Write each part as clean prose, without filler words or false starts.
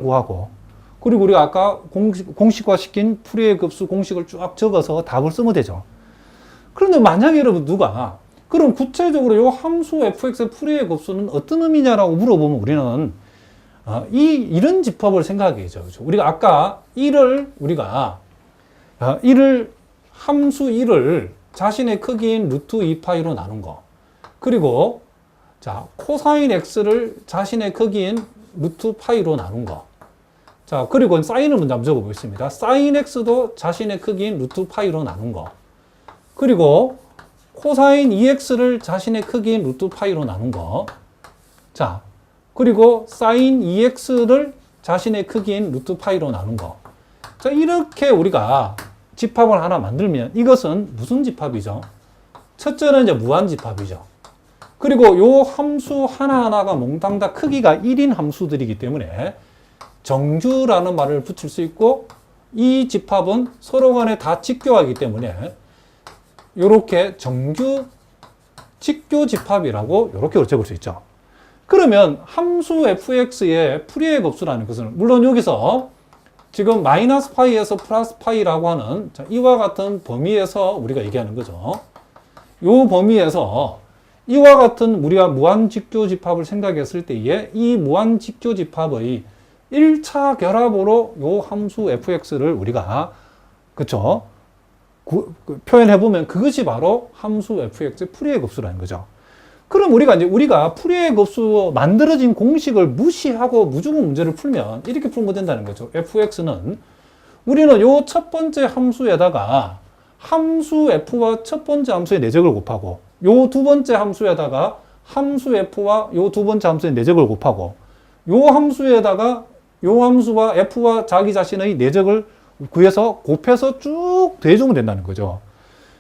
구하고, 그리고 우리가 아까 공식화시킨 풀이의 급수 공식을 쭉 적어서 답을 쓰면 되죠. 그런데 만약에 여러분 누가 그럼 구체적으로 이 함수 fx의 풀이의 급수는 어떤 의미냐라고 물어보면 우리는 이런 집합을 생각해야죠. 그렇죠? 우리가 아까 1을 함수 1을 자신의 크기인 루트 2파이로 나눈 거, 그리고 자 코사인 x를 자신의 크기인 루트 파이로 나눈 거, 자 그리고 사인을 먼저 한번 적어보겠습니다. 사인 x도 자신의 크기인 루트 파이로 나눈 거, 그리고 코사인 2x를 자신의 크기인 루트 파이로 나눈 거, 자 그리고 사인 2x를 자신의 크기인 루트 파이로 나눈 거. 자 이렇게 우리가 집합을 하나 만들면 이것은 무슨 집합이죠? 첫째는 이제 무한집합이죠. 그리고 요 함수 하나하나가 몽땅 다 크기가 1인 함수들이기 때문에 정규라는 말을 붙일 수 있고, 이 집합은 서로 간에 다 직교하기 때문에 이렇게 정규 직교 집합이라고 이렇게 적을 수 있죠. 그러면 함수 fx의 풀이의 급수라는 것은 물론 여기서 지금 마이너스 파이에서 플러스 파이라고 하는 이와 같은 범위에서 우리가 얘기하는 거죠. 이 범위에서 이와 같은 우리가 무한직교 집합을 생각했을 때에 이 무한직교 집합의 1차 결합으로 이 함수 fx를 우리가 그쵸 표현해보면 그것이 바로 함수 fx의 풀이의 급수라는 거죠. 그럼 우리가 풀이의 급수 만들어진 공식을 무시하고 무조건 문제를 풀면 이렇게 풀면 된다는 거죠. fx는 우리는 요 첫 번째 함수에다가 함수 f와 첫 번째 함수의 내적을 곱하고, 요 두 번째 함수에다가 함수 f와 요 두 번째 함수의 내적을 곱하고, 요 함수에다가 요 함수와 f와 자기 자신의 내적을 구해서 곱해서 쭉 더해주면 된다는 거죠.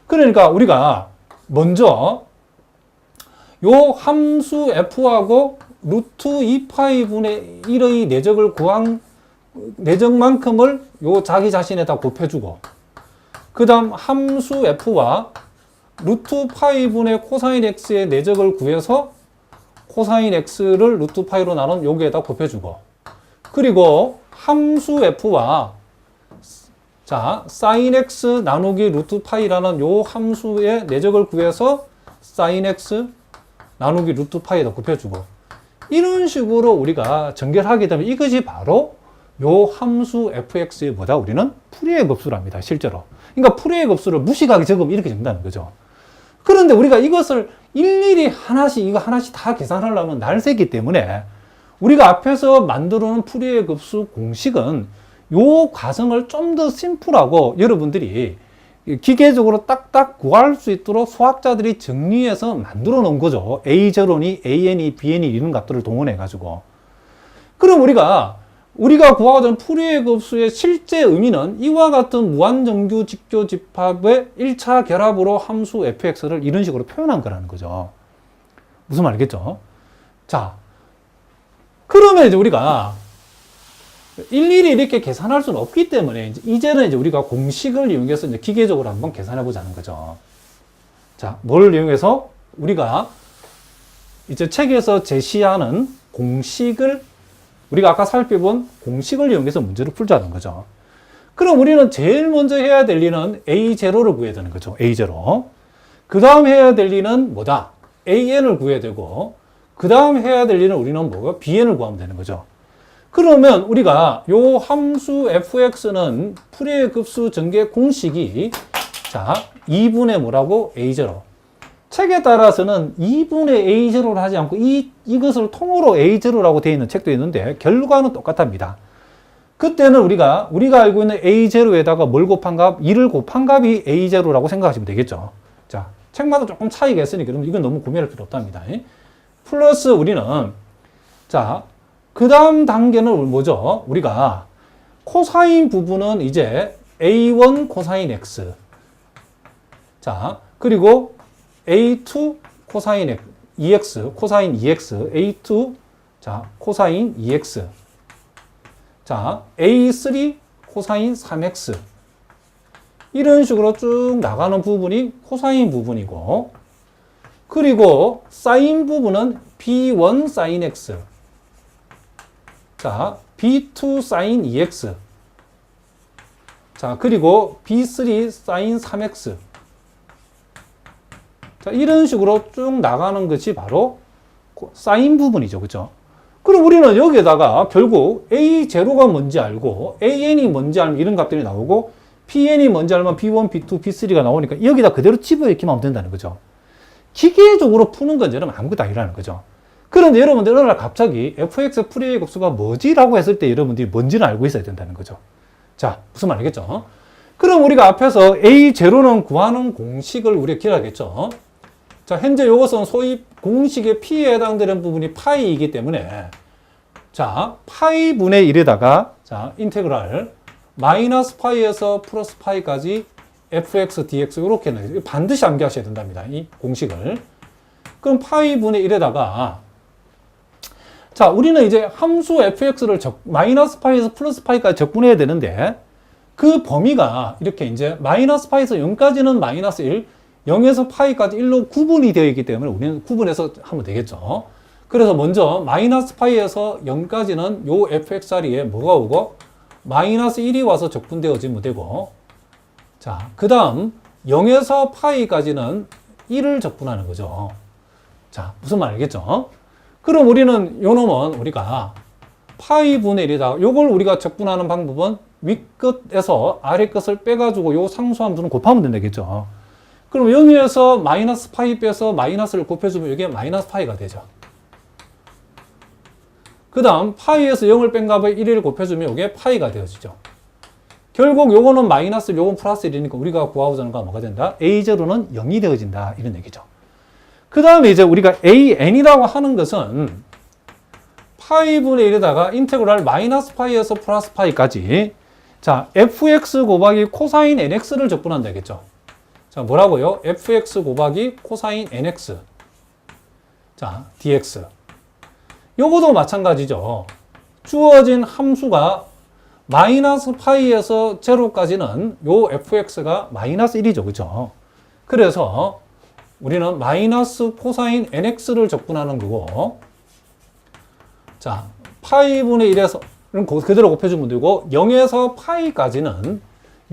그러니까 우리가 먼저 요 함수 f하고 루트 2파이 분의 1의 내적을 구한 내적만큼을 요 자기 자신에다 곱해주고, 그 다음 함수 f와 루트 파이 분의 코사인 x의 내적을 구해서 코사인 x를 루트 파이로 나눈 여기에다 곱해주고, 그리고 함수 f와 자 사인 x 나누기 루트 파이라는 요 함수의 내적을 구해서 사인 x 나누기 루트 파이에다 곱해주고, 이런 식으로 우리가 전개하게 되면 이것이 바로 요 함수 fx의 우리는 풀이의 급수랍니다. 실제로. 그러니까 풀이의 급수를 무식하게 적으면 이렇게 적는다는 거죠. 그런데 우리가 이것을 일일이 이거 하나씩 다 계산하려면 날새기 때문에 우리가 앞에서 만들어 놓은 풀이의 급수 공식은 요 과정을 좀 더 심플하고 여러분들이 기계적으로 딱딱 구할 수 있도록 수학자들이 정리해서 만들어 놓은 거죠. A0니, AN이, BN이 이런 값들을 동원해 가지고. 그럼 우리가 구하고자 풀이의 급수의 실제 의미는 이와 같은 무한정규 직교 집합의 1차 결합으로 함수 fx를 이런 식으로 표현한 거라는 거죠. 무슨 말이겠죠? 자, 그러면 이제 우리가 일일이 이렇게 계산할 수는 없기 때문에 이제는 우리가 공식을 이용해서 이제 기계적으로 한번 계산해 보자는 거죠. 자, 뭘 이용해서 우리가 이제 책에서 제시하는 공식을 우리가 아까 살펴본 공식을 이용해서 문제를 풀자는 거죠. 그럼 우리는 제일 먼저 해야 될 일은 A0를 구해야 되는 거죠. A0. 그 다음 해야 될 일은 뭐다? AN을 구해야 되고, 그 다음 해야 될 일은 우리는 뭐가? BN을 구하면 되는 거죠. 그러면 우리가 요 함수 fx는 풀이의 급수 전개 공식이 자 2분의 뭐라고? A0. 책에 따라서는 2분의 A0를 하지 않고 이것을 통으로 A0라고 되어 있는 책도 있는데 결과는 똑같답니다. 그때는 우리가 알고 있는 A0에다가 뭘 곱한 값? 2를 곱한 값이 A0라고 생각하시면 되겠죠. 자, 책마다 조금 차이가 있으니까 이건 너무 고민할 필요 없답니다. 플러스 우리는 자, 그 다음 단계는 뭐죠? 우리가 코사인 부분은 이제 A1 코사인 X. 자, 그리고 A2 코사인 2X, 코사인 2X, A2, 자, 코사인 2X. 자, A3 코사인 3X. 이런 식으로 쭉 나가는 부분이 코사인 부분이고, 그리고 사인 부분은 B1 사인 X. 자, B2 sin 2x. 자, 그리고 B3 sin 3x. 자, 이런 식으로 쭉 나가는 것이 바로 사인 부분이죠. 그죠? 그럼 우리는 여기에다가 결국 A0가 뭔지 알고 AN이 뭔지 알면 이런 값들이 나오고 PN이 뭔지 알면 B1, B2, B3가 나오니까 여기다 그대로 집어넣기만 하면 된다는 거죠. 기계적으로 푸는 건 여러분 아무것도 아니라는 거죠. 그런데 여러분들 어느 날 갑자기 fx 풀이의 곱수가 뭐지라고 했을 때 여러분들이 뭔지는 알고 있어야 된다는 거죠. 자, 무슨 말 알겠죠? 그럼 우리가 앞에서 A0는 구하는 공식을 우리가 기억하겠죠? 자, 현재 이것은 소위 공식의 P에 해당되는 부분이 파이이기 때문에 자, 파이 분의 1에다가 자, 인테그랄 마이너스 파이에서 플러스 파이까지 fx, dx 이렇게 반드시 암기하셔야 된답니다. 이 공식을. 그럼 파이 분의 1에다가 자, 우리는 이제 함수 fx를 마이너스 파이에서 플러스 파이까지 적분해야 되는데 그 범위가 이렇게 이제 마이너스 파이에서 0까지는 마이너스 1, 0에서 파이까지 1로 구분이 되어 있기 때문에 우리는 구분해서 하면 되겠죠. 그래서 먼저 마이너스 파이에서 0까지는 요 fx 자리에 뭐가 오고 마이너스 1이 와서 적분되어지면 되고 자, 그 다음 0에서 파이까지는 1을 적분하는 거죠. 자, 무슨 말 알겠죠? 그럼 우리는 요 놈은 우리가 파이 분의 1이다. 요걸 우리가 적분하는 방법은 윗끝에서 아래끝을 빼가지고 요 상수함수는 곱하면 된다겠죠. 그럼 0에서 마이너스 파이 빼서 마이너스를 곱해주면 이게 마이너스 파이가 되죠. 그 다음 파이에서 0을 뺀 값에 1을 곱해주면 이게 파이가 되어지죠. 결국 요거는 마이너스, 요건 플러스 1이니까 우리가 구하고자 하는 건 뭐가 된다? A0는 0이 되어진다. 이런 얘기죠. 그 다음에 이제 우리가 AN이라고 하는 것은 파이 분의 1에다가 인테그랄 마이너스 파이에서 플러스 파이까지 자, fx 곱하기 코사인 nx를 적분한다 겠죠. 자, 뭐라고요? fx 곱하기 코사인 nx 자, dx 요거도 마찬가지죠. 주어진 함수가 마이너스 파이에서 제로까지는 요 fx가 마이너스 1이죠. 그죠? 그래서 우리는 마이너스 코사인 nx를 적분하는 거고 자, 파이 분의 1에서 그대로 곱해주면 되고 0에서 파이까지는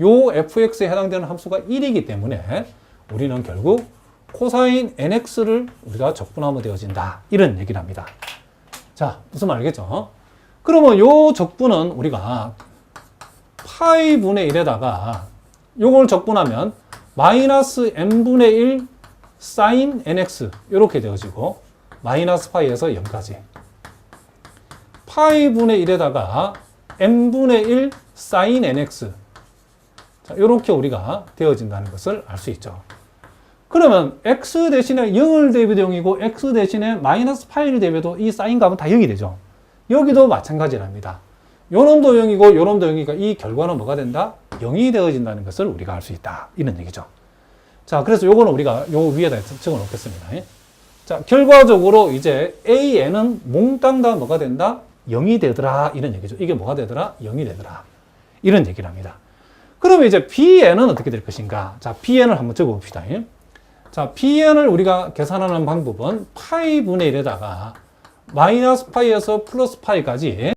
요 fx에 해당되는 함수가 1이기 때문에 우리는 결국 코사인 nx를 우리가 적분하면 되어진다. 이런 얘기를 합니다. 자, 무슨 말 알겠죠? 그러면 요 적분은 우리가 파이 분의 1에다가 요걸 적분하면 마이너스 n분의 1 사인 nx 이렇게 되어지고 마이너스 파이에서 0까지 파이 분의 1에다가 n분의 1 사인 nx 자, 이렇게 우리가 되어진다는 것을 알 수 있죠. 그러면 x 대신에 0을 대비도 0이고 x 대신에 마이너스 파이를 대비도 이 사인 값은 다 0이 되죠. 여기도 마찬가지랍니다. 요 놈도 0이고 요 놈도 0이니까 이 결과는 뭐가 된다? 0이 되어진다는 것을 우리가 알 수 있다. 이런 얘기죠. 자, 그래서 요거는 우리가 요 위에다 적어 놓겠습니다. 자, 결과적으로 이제 AN은 몽땅 다 뭐가 된다? 0이 되더라. 이런 얘기죠. 이게 뭐가 되더라? 0이 되더라. 이런 얘기를 합니다. 그러면 이제 BN은 어떻게 될 것인가? 자, BN을 한번 적어 봅시다. 자, BN을 우리가 계산하는 방법은 파이 분의 1에다가 마이너스 파이에서 플러스 파이까지